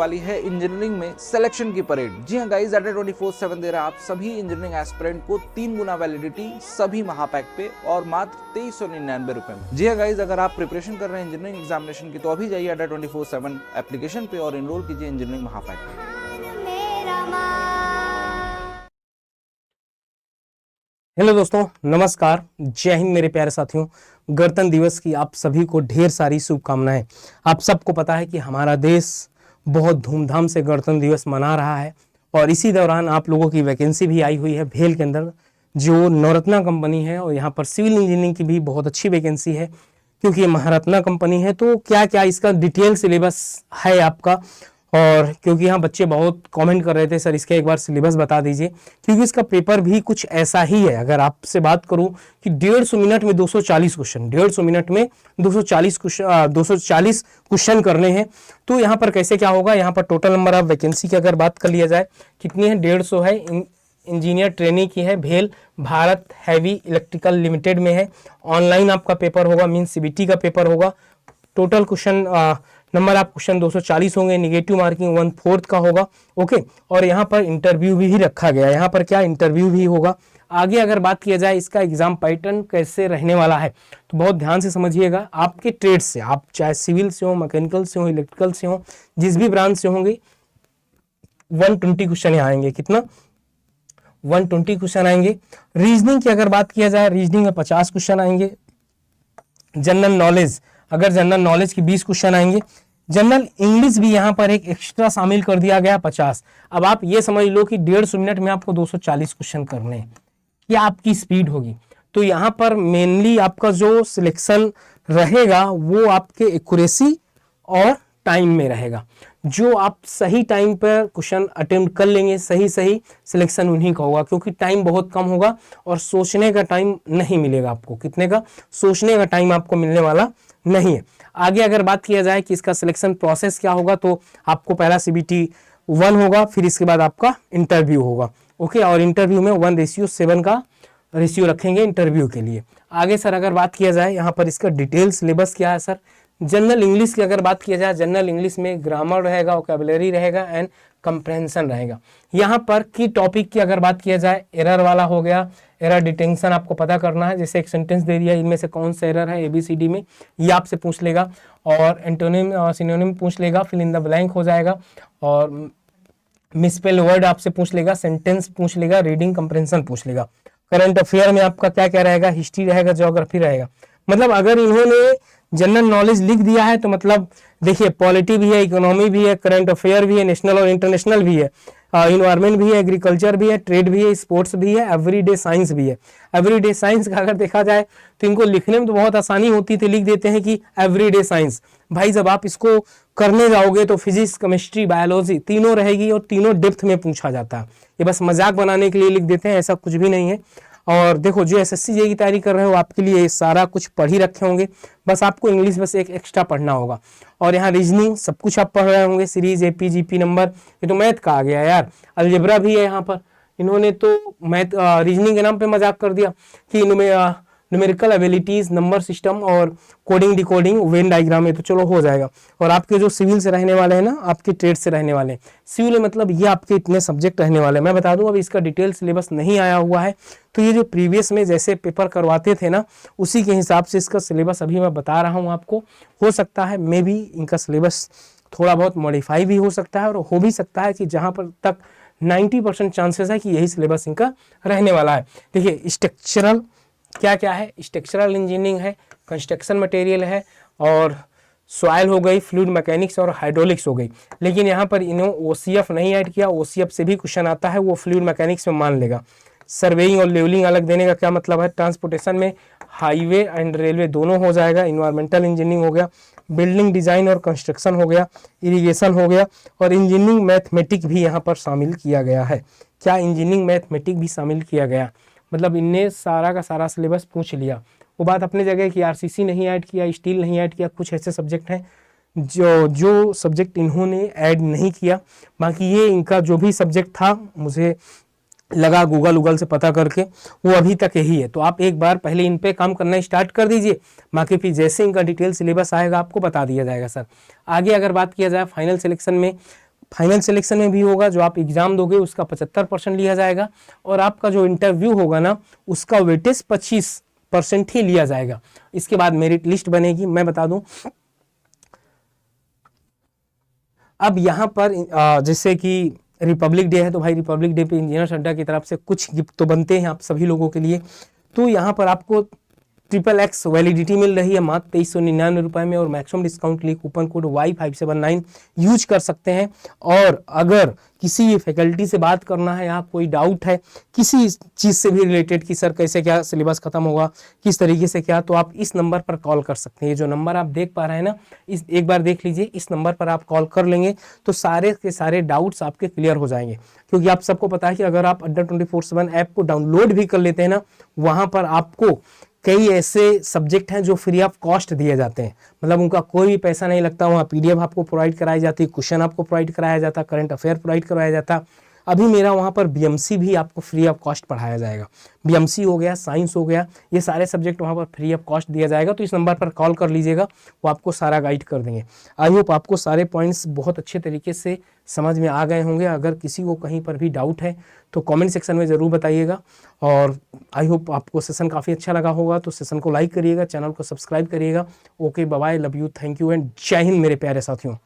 वाली है इंजीनियरिंग में सिलेक्शन की परेड। जी हाँ गाइस, अड्डा 24/7 दे रहा है आप सभी इंजीनियरिंग एस्पिरेंट को 3 गुना वैलिडिटी सभी महापैक पे और मात्र 2399 रुपए में। जी हाँ गाइस, अगर आप प्रिपरेशन कर रहे हैं इंजीनियरिंग एग्जामिनेशन की तो अभी जाइए अड्डा 24/7 एप्लीकेशन पे और एनरोल कीजिए इंजीनियरिंग महापैक पे। हेलो दोस्तों, नमस्कार, जय हिंद मेरे प्यारे साथियों। गणतंत्र दिवस की आप सभी को ढेर सारी शुभकामनाएं। आप सबको पता है कि हमारा देश बहुत धूमधाम से गणतंत्र दिवस मना रहा है और इसी दौरान आप लोगों की वैकेंसी भी आई हुई है भेल के अंदर, जो नवरत्ना कंपनी है। और यहाँ पर सिविल इंजीनियरिंग की भी बहुत अच्छी वैकेंसी है क्योंकि ये महारत्ना कंपनी है। तो क्या क्या इसका डिटेल सिलेबस है आपका, और क्योंकि यहाँ बच्चे बहुत कमेंट कर रहे थे सर इसका एक बार सिलेबस बता दीजिए, क्योंकि इसका पेपर भी कुछ ऐसा ही है। अगर आपसे बात करूं कि 150 मिनट में 240 क्वेश्चन, 150 मिनट में 240 क्वेश्चन करने हैं। तो यहाँ पर कैसे क्या होगा, यहाँ पर टोटल नंबर ऑफ वैकेंसी की अगर बात कर लिया जाए कितनी है, 150 है। इंजीनियर ट्रेनिंग की है, भेल भारत हैवी इलेक्ट्रिकल लिमिटेड में है। ऑनलाइन आपका पेपर होगा, मीन सीबीटी का पेपर होगा। टोटल क्वेश्चन नंबर आप क्वेश्चन 240 होंगे, निगेटिव मार्किंग 1/4 का होगा। ओके, और यहाँ पर इंटरव्यू भी रखा गया है। यहाँ पर क्या इंटरव्यू भी होगा। आगे अगर बात किया जाए इसका एग्जाम पैटर्न कैसे रहने वाला है तो बहुत ध्यान से समझिएगा। आपके ट्रेड से, आप चाहे सिविल से हो, मैकेनिकल से हो, इलेक्ट्रिकल से हो, जिस भी ब्रांच से होंगे 120 क्वेश्चन यहाँ आएंगे। कितना? 120 क्वेश्चन आएंगे। रीजनिंग की अगर बात किया जाए, रीजनिंग में 50 क्वेश्चन आएंगे। जनरल नॉलेज, अगर जनरल नॉलेज की 20 क्वेश्चन आएंगे। जनरल इंग्लिश भी यहाँ पर एक एक्स्ट्रा शामिल कर दिया गया 50। अब आप ये समझ लो कि 150 मिनट में आपको 240 क्वेश्चन करने हैं। क्या आपकी स्पीड होगी? तो यहाँ पर मेनली आपका जो सिलेक्शन रहेगा वो आपके एक्यूरेसी और टाइम में रहेगा। जो आप सही टाइम पर क्वेश्चन अटेम्प्ट कर लेंगे, सही सिलेक्शन उन्हीं का होगा, क्योंकि टाइम बहुत कम होगा और सोचने का टाइम नहीं मिलेगा आपको। कितने का? सोचने का टाइम आपको मिलने वाला नहीं है। आगे अगर बात किया जाए कि इसका सिलेक्शन प्रोसेस क्या होगा, तो आपको पहला CBT 1 होगा, फिर इसके बाद आपका इंटरव्यू होगा। ओके, और इंटरव्यू में 1:7 का रेशियो रखेंगे इंटरव्यू के लिए। आगे सर अगर बात किया जाए यहाँ पर इसका डिटेल सिलेबस क्या है सर। जनरल इंग्लिश की अगर बात किया जाए, जनरल इंग्लिश में ग्रामर रहेगा, वोकैबुलरी रहेगा एंड कंप्रेंशन रहेगा। यहाँ पर की टॉपिक की अगर बात किया जाए, एरर वाला हो गया, एरर डिटेक्शन आपको पता करना है। जैसे एक सेंटेंस दे दिया, इनमें से कौन सा एरर है ABCD में, ये आपसे पूछ लेगा। और एंटोनिम सिनोनिम पूछ लेगा, फिल इन द ब्लैंक हो जाएगा। और मिसस्पेल वर्ड आपसे पूछ लेगा, सेंटेंस पूछ लेगा, रीडिंग कंप्रेंशन पूछ लेगा। करंट अफेयर में आपका क्या क्या रहेगा, हिस्ट्री रहेगा, ज्योग्राफी रहेगा। मतलब अगर इन्होंने जनरल नॉलेज लिख दिया है तो मतलब देखिए पॉलिटी भी है, इकोनॉमी भी है, करंट अफेयर भी है, नेशनल और इंटरनेशनल भी है, इन्वायरमेंट भी है, एग्रीकल्चर भी है, ट्रेड भी है, स्पोर्ट्स भी है, एवरीडे साइंस भी है। एवरीडे साइंस का अगर देखा जाए तो इनको लिखने में तो बहुत आसानी होती थी, लिख देते हैं कि एवरीडे साइंस। भाई जब आप इसको करने जाओगे तो फिजिक्स, केमिस्ट्री, बायोलॉजी तीनों रहेगी और तीनों डेप्थ में पूछा जाता है। ये बस मजाक बनाने के लिए लिख देते हैं, ऐसा कुछ भी नहीं है। और देखो जो SSC JEE की तैयारी कर रहे हो आपके लिए सारा कुछ पढ़ ही रखे होंगे, बस आपको इंग्लिश बस एक एक्स्ट्रा पढ़ना होगा। और यहाँ रीजनिंग सब कुछ आप पढ़ रहे होंगे, सीरीज AP GP नंबर, ये तो मैथ का आ गया यार। अलजेब्रा भी है यहाँ पर, इन्होंने तो मैथ रीजनिंग के नाम पे मजाक कर दिया कि इनमें न्यूमेरिकल एबिलिटीज, नंबर सिस्टम और कोडिंग डिकोडिंग, वेन डायग्राम है, तो चलो हो जाएगा। और आपके जो सिविल से रहने वाले हैं ना, आपके ट्रेड से रहने वाले हैं, सिविल मतलब ये आपके इतने सब्जेक्ट रहने वाले हैं। मैं बता दूं अभी इसका डिटेल सिलेबस नहीं आया हुआ है, तो ये जो प्रीवियस में जैसे पेपर करवाते थे ना, उसी के हिसाब से इसका सिलेबस अभी मैं बता रहा हूँ आपको। हो सकता है मे भी इनका सिलेबस थोड़ा बहुत मॉडिफाई भी हो सकता है, और हो भी सकता है कि जहाँ पर तक 90% चांसेस है कि यही सिलेबस इनका रहने वाला है। देखिए स्ट्रक्चरल क्या क्या है, स्ट्रक्चरल इंजीनियरिंग है, कंस्ट्रक्शन मटेरियल है, और सॉइल हो गई, फ्लूइड मैकेनिक्स और हाइड्रोलिक्स हो गई। लेकिन यहाँ पर इन्होंने OCF नहीं ऐड किया, OCF से भी क्वेश्चन आता है, वो फ्लूइड मैकेनिक्स में मान लेगा। सर्वेइंग और लेवलिंग अलग देने का क्या मतलब है, ट्रांसपोर्टेशन में हाईवे एंड रेलवे दोनों हो जाएगा। इन्वायरमेंटल इंजीनियरिंग हो गया, बिल्डिंग डिजाइन और कंस्ट्रक्शन हो गया, इरिगेशन हो गया, और इंजीनियरिंग मैथमेटिक भी यहाँ पर शामिल किया गया है। क्या इंजीनियरिंग मैथमेटिक भी शामिल किया गया, मतलब इनने सारा का सारा सिलेबस पूछ लिया। वो बात अपने जगह कि RCC नहीं ऐड किया, स्टील नहीं ऐड किया, कुछ ऐसे सब्जेक्ट हैं जो सब्जेक्ट इन्होंने ऐड नहीं किया। बाकी ये इनका जो भी सब्जेक्ट था, मुझे लगा गूगल से पता करके, वो अभी तक यही है। तो आप एक बार पहले इन पे काम करना स्टार्ट कर दीजिए, बाकी फिर जैसे इनका डिटेल सिलेबस आएगा आपको बता दिया जाएगा सर। आगे अगर बात किया जाए फाइनल सिलेक्शन में फाइनल सिलेक्शन में भी होगा, जो आप एग्जाम दोगे उसका 75% लिया जाएगा, और आपका जो इंटरव्यू होगा ना उसका वेटेज 25% ही लिया जाएगा। इसके बाद मेरिट लिस्ट बनेगी। मैं बता दूं, अब यहाँ पर जैसे कि रिपब्लिक डे है, तो भाई रिपब्लिक डे पे इंजीनियर अड्डा की तरफ से कुछ गिफ्ट तो बनते हैं आप सभी लोगों के लिए। तो यहाँ पर आपको XXX वैलिडिटी मिल रही है मात्र 2399 रुपए में, और मैक्सिमम डिस्काउंट के लिए कूपन कोड Y579 यूज कर सकते हैं। और अगर किसी फैकल्टी से बात करना है या कोई डाउट है किसी चीज़ से भी रिलेटेड कि सर कैसे क्या सिलेबस खत्म होगा, किस तरीके से क्या, तो आप इस नंबर पर कॉल कर सकते हैं। ये जो नंबर आप देख पा रहे हैं ना, इस एक बार देख लीजिए, इस नंबर पर आप कॉल कर लेंगे तो सारे के सारे डाउट्स आपके क्लियर हो जाएंगे। क्योंकि आप सबको पता है कि अगर आप अड्डा 24/7 ऐप को डाउनलोड भी कर लेते हैं ना, वहाँ पर आपको कई ऐसे सब्जेक्ट हैं जो फ्री ऑफ कॉस्ट दिए जाते हैं, मतलब उनका कोई भी पैसा नहीं लगता। वहाँ PDF आपको प्रोवाइड कराई जाती है, क्वेश्चन आपको प्रोवाइड कराया जाता, करंट अफेयर प्रोवाइड करवाया जाता। अभी मेरा वहाँ पर BMC भी आपको फ्री ऑफ कॉस्ट पढ़ाया जाएगा। BMC हो गया, साइंस हो गया, ये सारे सब्जेक्ट वहाँ पर फ्री ऑफ कॉस्ट दिया जाएगा। तो इस नंबर पर कॉल कर लीजिएगा, वो आपको सारा गाइड कर देंगे। आई होप आपको सारे पॉइंट्स बहुत अच्छे तरीके से समझ में आ गए होंगे। अगर किसी को कहीं पर भी डाउट है तो कमेंट सेक्शन में ज़रूर बताइएगा। और आई होप आपको सेशन काफ़ी अच्छा लगा होगा, तो सेशन को लाइक करिएगा, चैनल को सब्सक्राइब करिएगा। Okay, bye bye, love you, thank you and जय हिंद मेरे प्यारे साथियों।